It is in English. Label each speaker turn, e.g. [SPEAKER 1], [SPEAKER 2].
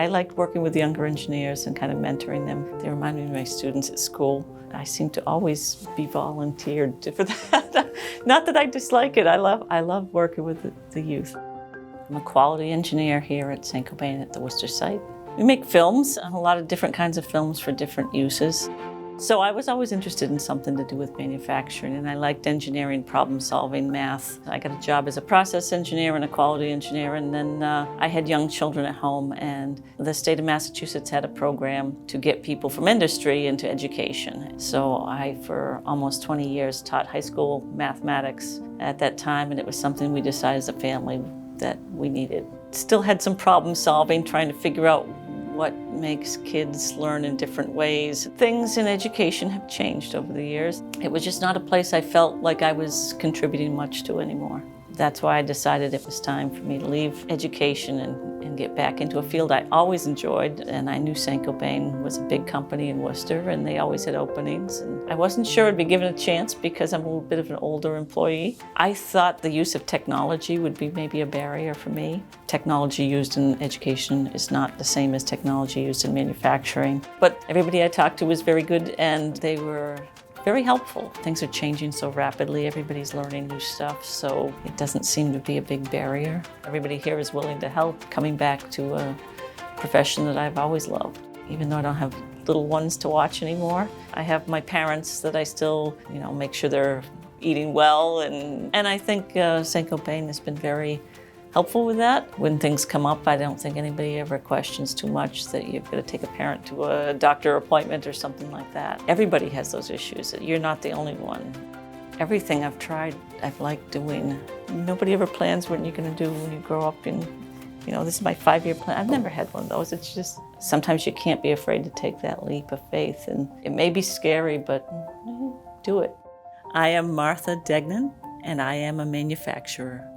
[SPEAKER 1] I liked working with younger engineers and kind of mentoring them. They remind me of my students at school. I seem to always be volunteered for that. Not that I dislike it. I love working with the youth. I'm a quality engineer here at Saint-Gobain at the Worcester site. We make films, a lot of different kinds of films for different uses. So I was always interested in something to do with manufacturing, and I liked engineering, problem solving, math. I got a job as a process engineer and a quality engineer, and then I had young children at home, and the state of Massachusetts had a program to get people from industry into education. So I, for almost 20 years, taught high school mathematics at that time, and it was something we decided as a family that we needed. Still had some problem solving, trying to figure out what makes kids learn in different ways. Things in education have changed over the years. It was just not a place I felt like I was contributing much to anymore. That's why I decided it was time for me to leave education and get back into a field I always enjoyed. And I knew Saint-Gobain was a big company in Worcester, and they always had openings. And I wasn't sure I'd be given a chance because I'm a little bit of an older employee. I thought the use of technology would be maybe a barrier for me. Technology used in education is not the same as technology used in manufacturing. But everybody I talked to was very good, and they were very helpful. Things are changing so rapidly. Everybody's learning new stuff, so it doesn't seem to be a big barrier. Everybody here is willing to help, coming back to a profession that I've always loved. Even though I don't have little ones to watch anymore, I have my parents that I still, make sure they're eating well, and I think Saint-Gobain has been very helpful with that. When things come up, I don't think anybody ever questions too much that you've got to take a parent to a doctor appointment or something like that. Everybody has those issues. You're not the only one. Everything I've tried, I've liked doing. Nobody ever plans what you're going to do when you grow up and, this is my 5-year plan. I've never had one of those. It's just, sometimes you can't be afraid to take that leap of faith, and it may be scary, but do it. I am Martha Degnan, and I am a manufacturer.